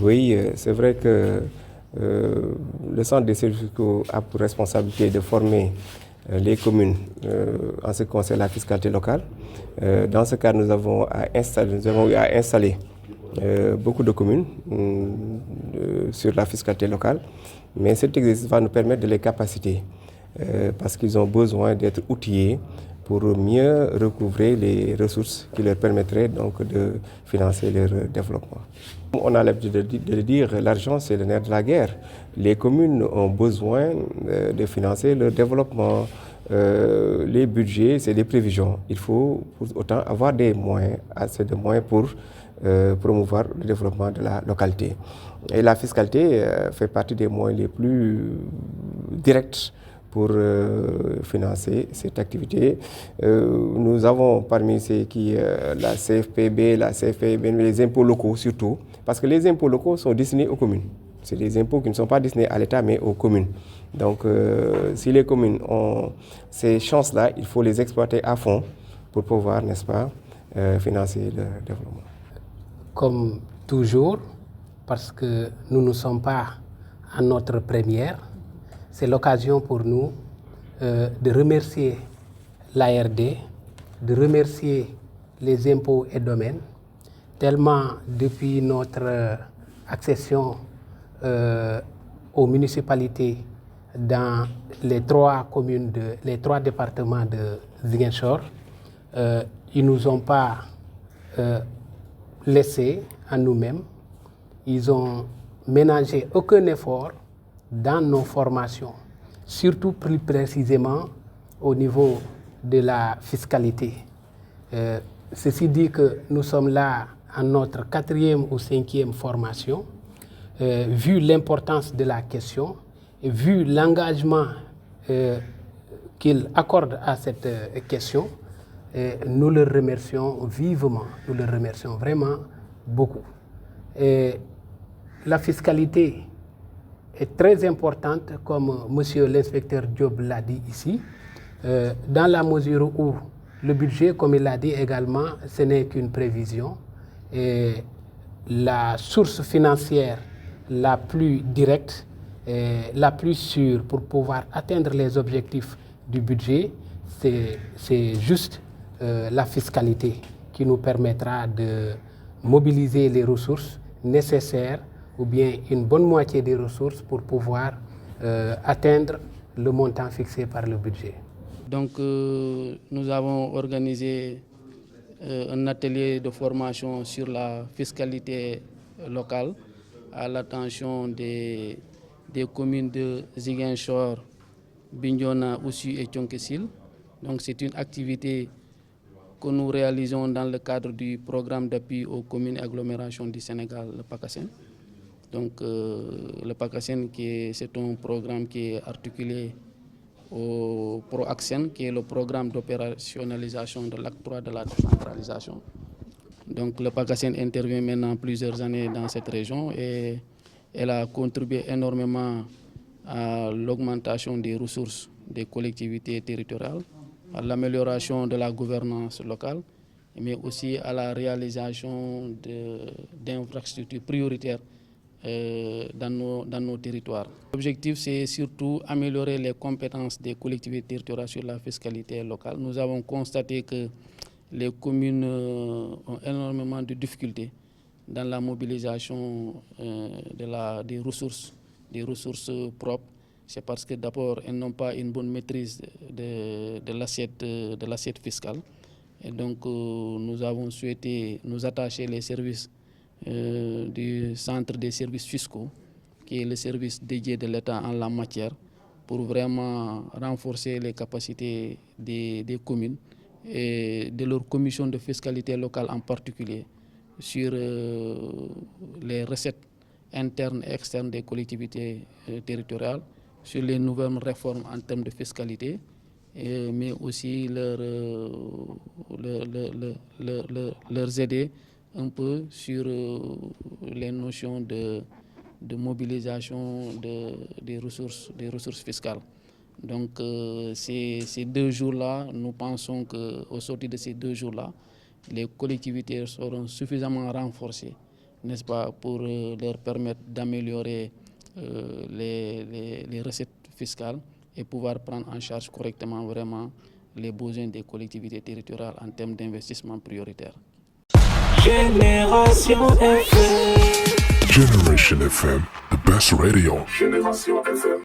Oui, c'est vrai que le centre des services fiscaux a pour responsabilité de former les communes en ce qui concerne la fiscalité locale. Dans ce cas, nous avons eu à installer beaucoup de communes sur la fiscalité locale, mais cet exercice va nous permettre de les capaciter parce qu'ils ont besoin d'être outillés pour mieux recouvrer les ressources qui leur permettraient donc de financer leur développement. On a l'habitude de le dire, l'argent c'est le nerf de la guerre. Les communes ont besoin de financer leur développement. Les budgets, c'est des prévisions. Il faut pour autant avoir des moyens, assez de moyens pour promouvoir le développement de la localité. Et la fiscalité fait partie des moyens les plus directs pour financer cette activité. Nous avons parmi ces qui la CFPB, la CFPB, les impôts locaux surtout, parce que les impôts locaux sont destinés aux communes. C'est des impôts qui ne sont pas destinés à l'État mais aux communes. Donc si les communes ont ces chances-là, il faut les exploiter à fond pour pouvoir, n'est-ce pas, financer le développement. Comme toujours, parce que nous ne sommes pas à notre première, c'est l'occasion pour nous de remercier l'ARD, de remercier les impôts et domaines, tellement depuis notre accession aux municipalités dans les trois départements de Ziguinchor, ils ne nous ont pas laissés à nous-mêmes. Ils ont ménagé aucun effort dans nos formations, surtout plus précisément au niveau de la fiscalité. Ceci dit que nous sommes là à notre 4e ou 5e formation. Vu l'importance de la question et vu l'engagement qu'ils accordent à cette question, nous le remercions vivement, nous le remercions vraiment beaucoup. La fiscalité est très importante, comme monsieur l'inspecteur Diop l'a dit ici, dans la mesure où le budget, comme il l'a dit également, ce n'est qu'une prévision. Et la source financière la plus directe, la plus sûre pour pouvoir atteindre les objectifs du budget, c'est juste la fiscalité qui nous permettra de mobiliser les ressources nécessaires ou bien une bonne moitié des ressources pour pouvoir atteindre le montant fixé par le budget. Donc nous avons organisé un atelier de formation sur la fiscalité locale à l'attention des communes de Ziguinchor, Bignona, Oussouye et Thionck-Essyl. Donc c'est une activité que nous réalisons dans le cadre du programme d'appui aux communes et agglomérations du Sénégal, le PACASEN. Donc le PACASEN, c'est un programme qui est articulé au PROACSEN, qui est le programme d'opérationnalisation de l'acte 3 de la décentralisation. Donc le PACASEN intervient maintenant plusieurs années dans cette région et elle a contribué énormément à l'augmentation des ressources des collectivités territoriales, à l'amélioration de la gouvernance locale, mais aussi à la réalisation d'infrastructures prioritaires dans nos territoires. L'objectif, c'est surtout améliorer les compétences des collectivités territoriales sur la fiscalité locale. Nous avons constaté que les communes ont énormément de difficultés dans la mobilisation des ressources propres. C'est parce que d'abord, elles n'ont pas une bonne maîtrise de l'assiette fiscale. Et donc, nous avons souhaité nous attacher les services du centre des services fiscaux, qui est le service dédié de l'État en la matière, pour vraiment renforcer les capacités des communes et de leur commission de fiscalité locale en particulier sur les recettes internes et externes des collectivités territoriales, sur les nouvelles réformes en termes de fiscalité, mais aussi leur aider un peu sur les notions de mobilisation des ressources fiscales. Donc ces 2 jours-là, nous pensons qu'au sortir de ces 2 jours-là, les collectivités seront suffisamment renforcées n'est-ce pas, pour leur permettre d'améliorer les recettes fiscales et pouvoir prendre en charge correctement vraiment les besoins des collectivités territoriales en termes d'investissement prioritaire. Génération FM. Generation FM, the best radio. Génération FM.